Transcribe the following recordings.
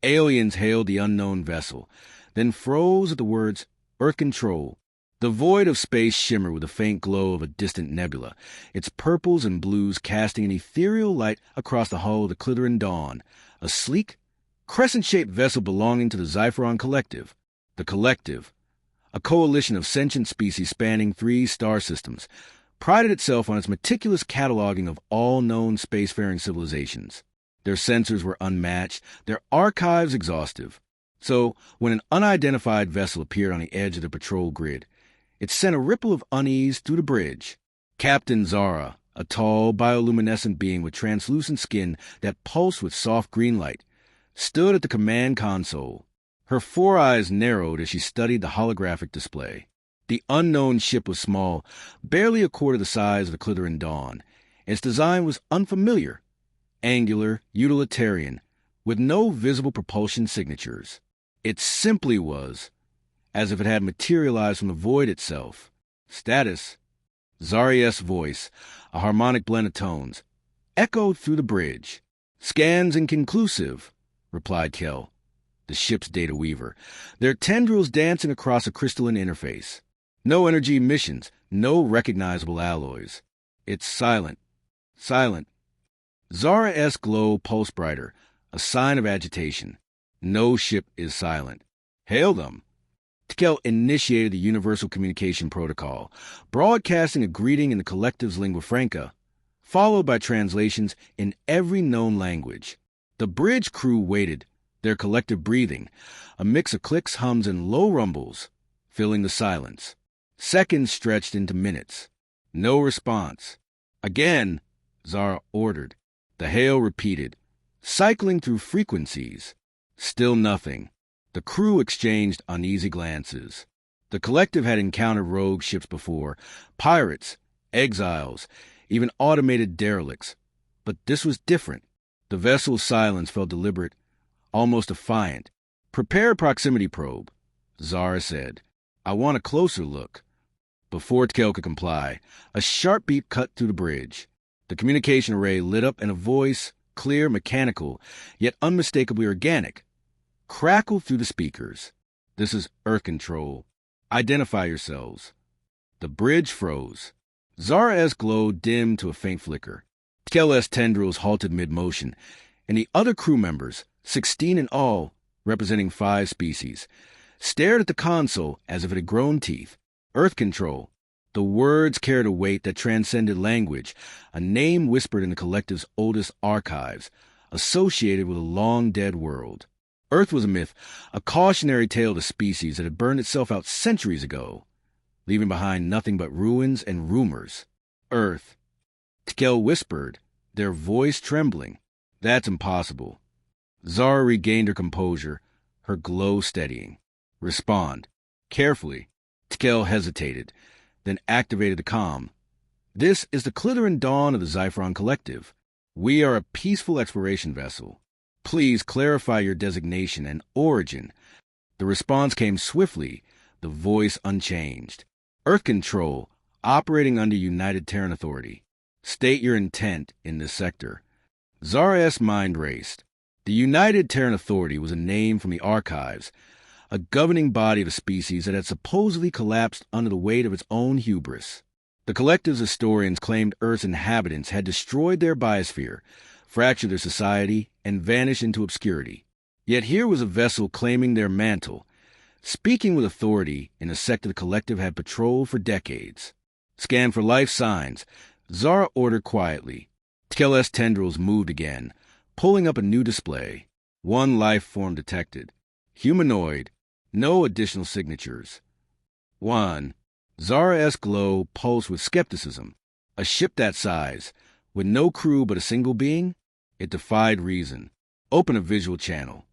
Aliens hailed the unknown vessel, then froze at the words, Earth Control. The void of space shimmered with the faint glow of a distant nebula, its purples and blues casting an ethereal light across the hull of the Klytheran Dawn, a sleek, crescent-shaped vessel belonging to the Xypheron Collective. The Collective, a coalition of sentient species spanning 3 star systems, prided itself on its meticulous cataloging of all known spacefaring civilizations. Their sensors were unmatched, their archives exhaustive. So, when an unidentified vessel appeared on the edge of the patrol grid, it sent a ripple of unease through the bridge. Captain Zara, a tall, bioluminescent being with translucent skin that pulsed with soft green light, stood at the command console. Her 4 eyes narrowed as she studied the holographic display. The unknown ship was small, barely a quarter the size of the Klytheran Dawn. Its design was unfamiliar, angular, utilitarian, with no visible propulsion signatures. It simply was, as if it had materialized from the void itself. Status. Zari's voice, a harmonic blend of tones, echoed through the bridge. Scans inconclusive, replied Kel, the ship's data weaver, their tendrils dancing across a crystalline interface. No energy emissions, no recognizable alloys. It's silent. Silent. Zara's glow pulsed brighter, a sign of agitation. No ship is silent. Hail them. Tkel initiated the Universal Communication Protocol, broadcasting a greeting in the Collective's lingua franca, followed by translations in every known language. The bridge crew waited, their collective breathing, a mix of clicks, hums, and low rumbles, filling the silence. Seconds stretched into minutes. No response. Again, Zara ordered. The hail repeated, cycling through frequencies. Still nothing. The crew exchanged uneasy glances. The Collective had encountered rogue ships before, pirates, exiles, even automated derelicts. But this was different. The vessel's silence felt deliberate, almost defiant. Prepare a proximity probe, Zara said. I want a closer look. Before Tkel could comply, a sharp beep cut through the bridge. The communication array lit up and a voice, clear, mechanical, yet unmistakably organic, crackled through the speakers. This is Earth Control. Identify yourselves. The bridge froze. Zara's glow dimmed to a faint flicker. Tkel's tendrils halted mid-motion, and the other crew members, 16 in all, representing 5 species, stared at the console as if it had grown teeth. Earth Control. The words carried a weight that transcended language, a name whispered in the Collective's oldest archives, associated with a long-dead world. Earth was a myth, a cautionary tale to species that had burned itself out centuries ago, leaving behind nothing but ruins and rumors. Earth. Tkel whispered, their voice trembling. That's impossible. Zara regained her composure, her glow steadying. Respond. Carefully. Tkel hesitated, then activated the comm. This is the Klytheran Dawn of the Xypheron Collective. We are a peaceful exploration vessel. Please clarify your designation and origin. The response came swiftly, the voice unchanged. Earth Control, operating under United Terran Authority. State your intent in this sector. Zara's mind raced. The United Terran Authority was a name from the archives, a governing body of a species that had supposedly collapsed under the weight of its own hubris. The Collective's historians claimed Earth's inhabitants had destroyed their biosphere, fractured their society, and vanished into obscurity. Yet here was a vessel claiming their mantle, speaking with authority in a sector the Collective had patrolled for decades. Scan for life signs, Zara ordered quietly. Tkel's tendrils moved again, pulling up a new display. One life form detected. Humanoid. No additional signatures. 1. Zara's glow pulsed with skepticism. A ship that size, with no crew but a single being? It defied reason. Open a visual channel.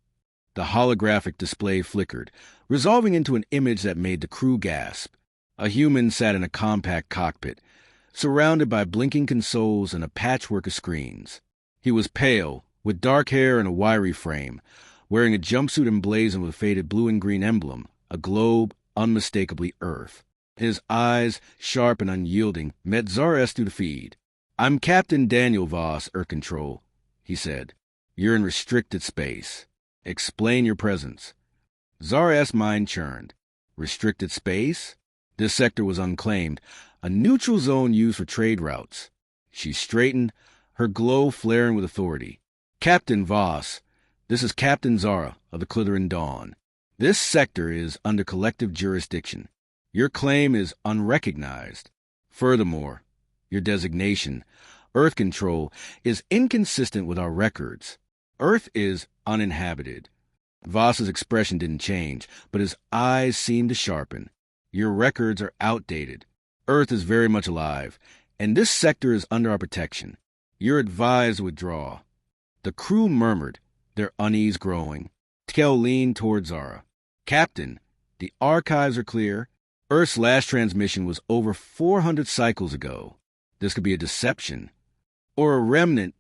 The holographic display flickered, resolving into an image that made the crew gasp. A human sat in a compact cockpit, surrounded by blinking consoles and a patchwork of screens. He was pale, with dark hair and a wiry frame, wearing a jumpsuit emblazoned with a faded blue and green emblem, a globe, unmistakably Earth. His eyes, sharp and unyielding, met Zara's through the feed. I'm Captain Daniel Voss, Earth Control, he said. You're in restricted space. Explain your presence. Zara's mind churned. Restricted space? This sector was unclaimed, a neutral zone used for trade routes. She straightened, her glow flaring with authority. Captain Voss, this is Captain Zara of the Klytheran Dawn. This sector is under collective jurisdiction. Your claim is unrecognized. Furthermore, your designation, Earth Control, is inconsistent with our records. Earth is uninhabited. Voss's expression didn't change, but his eyes seemed to sharpen. Your records are outdated. Earth is very much alive, and this sector is under our protection. You're advised to withdraw. The crew murmured, their unease growing. Tkel leaned toward Zara. Captain, the archives are clear. Earth's last transmission was over 400 cycles ago. This could be a deception. Or a remnant,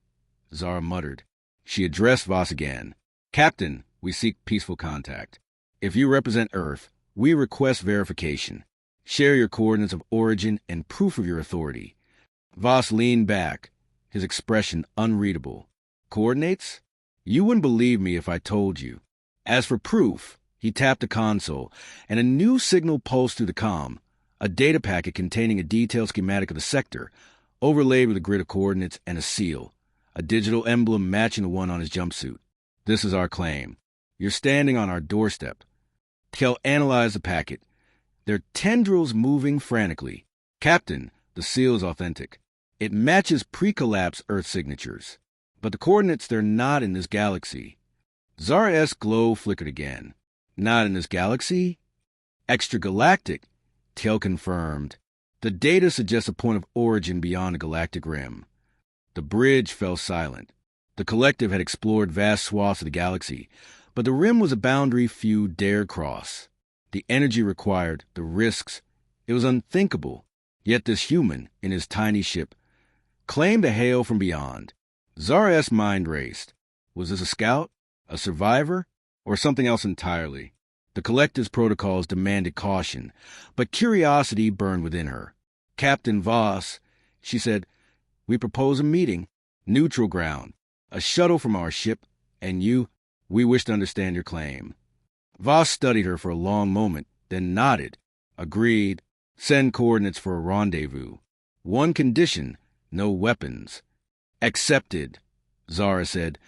Zara muttered. She addressed Voss again. Captain, we seek peaceful contact. If you represent Earth, we request verification. Share your coordinates of origin and proof of your authority. Voss leaned back, his expression unreadable. Coordinates? You wouldn't believe me if I told you. As for proof, he tapped the console, and a new signal pulsed through the comm, a data packet containing a detailed schematic of the sector, overlaid with a grid of coordinates and a seal, a digital emblem matching the one on his jumpsuit. This is our claim. You're standing on our doorstep. Tkel analyzed the packet, their tendrils moving frantically. Captain, the seal is authentic. It matches pre-collapse Earth signatures. But the coordinates, they're not in this galaxy. Zara's glow flickered again. Not in this galaxy? Extragalactic, Tkel confirmed. The data suggests a point of origin beyond the galactic rim. The bridge fell silent. The collective had explored vast swaths of the galaxy, but the rim was a boundary few dared cross. The energy required, the risks, it was unthinkable. Yet this human, in his tiny ship, claimed to hail from beyond. Zara's mind raced. Was this a scout, a survivor, or something else entirely? The collective's protocols demanded caution, but curiosity burned within her. Captain Voss, she said, we propose a meeting, neutral ground, a shuttle from our ship, and you, we wish to understand your claim. Voss studied her for a long moment, then nodded. Agreed. Send coordinates for a rendezvous. One condition, no weapons. Accepted, Zara said,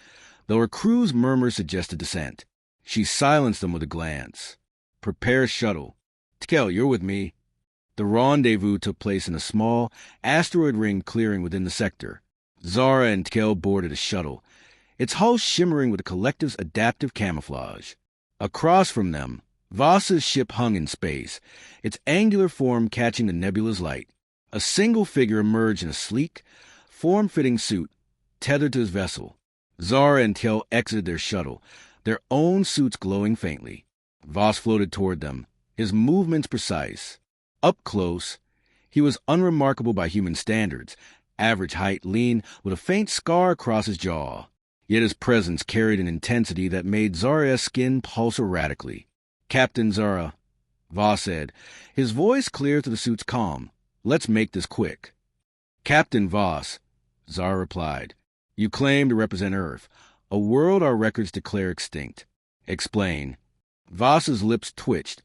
though her crew's murmur suggested dissent. She silenced them with a glance. Prepare shuttle. Tkel, you're with me. The rendezvous took place in a small, asteroid ring clearing within the sector. Zara and Tkel boarded a shuttle, its hull shimmering with the collective's adaptive camouflage. Across from them, Voss's ship hung in space, its angular form catching the nebula's light. A single figure emerged in a sleek, form-fitting suit, tethered to his vessel. Zara and Tkel exited their shuttle, their own suits glowing faintly. Voss floated toward them, his movements precise. Up close, he was unremarkable by human standards, average height, lean, with a faint scar across his jaw. Yet his presence carried an intensity that made Zara's skin pulse erratically. Captain Zara, Voss said, his voice clear to the suit's calm. Let's make this quick. Captain Voss, Zara replied, you claim to represent Earth, a world our records declare extinct. Explain. Voss's lips twitched,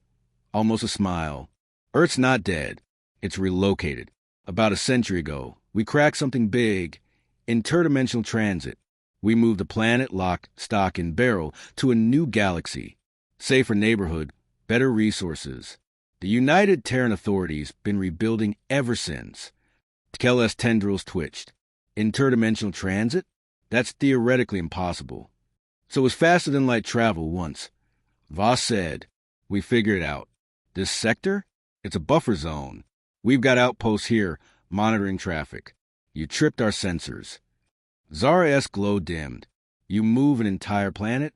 almost a smile. Earth's not dead. It's relocated. About a century ago, we cracked something big, interdimensional transit. We moved the planet, lock, stock, and barrel to a new galaxy. Safer neighborhood, better resources. The United Terran Authority's been rebuilding ever since. Tkel's tendrils twitched. Interdimensional transit? That's theoretically impossible. So it's faster than light travel once. Voss said, we figured it out. This sector? It's a buffer zone. We've got outposts here, monitoring traffic. You tripped our sensors. Zara's glow dimmed. You move an entire planet?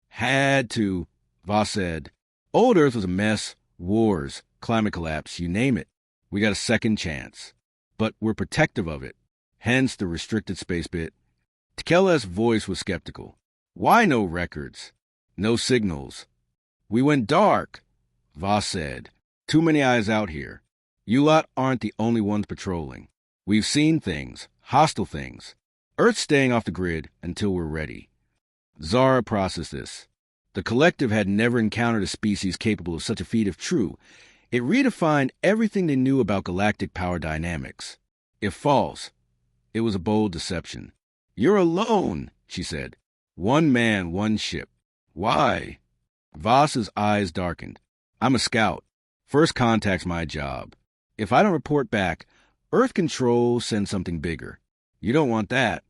Had to, Voss said. Old Earth was a mess, wars, climate collapse, you name it. We got a second chance. But we're protective of it. Hence the restricted space bit. Tkel's voice was skeptical. Why no records? No signals? We went dark, Voss said. Too many eyes out here. You lot aren't the only ones patrolling. We've seen things, hostile things. Earth's staying off the grid until we're ready. Zara processed this. The Collective had never encountered a species capable of such a feat if true. It redefined everything they knew about galactic power dynamics. If false, it was a bold deception. "You're alone," she said. "One man, one ship." "Why?" Voss's eyes darkened. "I'm a scout. First contact's my job. If I don't report back, Earth Control sends something bigger. You don't want that."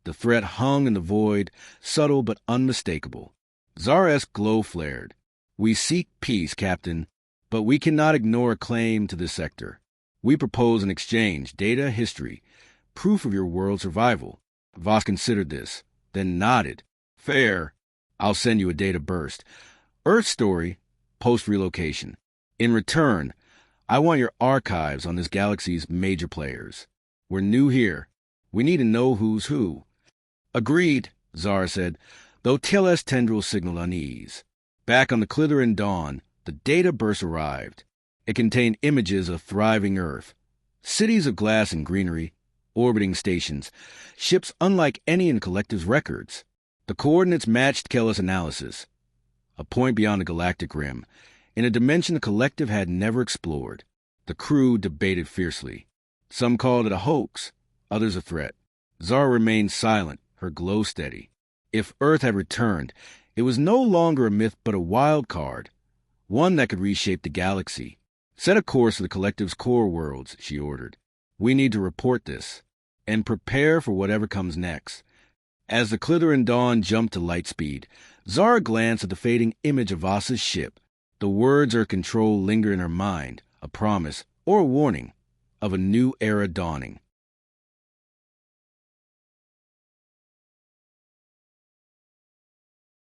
The threat hung in the void, subtle but unmistakable. Zar's glow flared. "We seek peace, Captain, but we cannot ignore a claim to this sector. We propose an exchange, data, history, proof of your world's survival." Voss considered this, then nodded. "Fair. I'll send you a data burst. Earth story, post-relocation. In return, I want your archives on this galaxy's major players. We're new here. We need to know who's who." "Agreed," Zar said, though TLS tendrils signaled unease. Back on the Klytheran Dawn, the data burst arrived. It contained images of thriving Earth, cities of glass and greenery, orbiting stations, ships unlike any in Collective's records. The coordinates matched Kellis' analysis, a point beyond the galactic rim, in a dimension the Collective had never explored. The crew debated fiercely. Some called it a hoax, others a threat. Zara remained silent, her glow steady. If Earth had returned, it was no longer a myth but a wild card, one that could reshape the galaxy. "Set a course for the Collective's core worlds," she ordered. "We need to report this, and prepare for whatever comes next." As the Klytheran Dawn jumped to light speed, Zara glanced at the fading image of Voss's ship. The words Earth Control lingered in her mind, a promise, or a warning, of a new era dawning.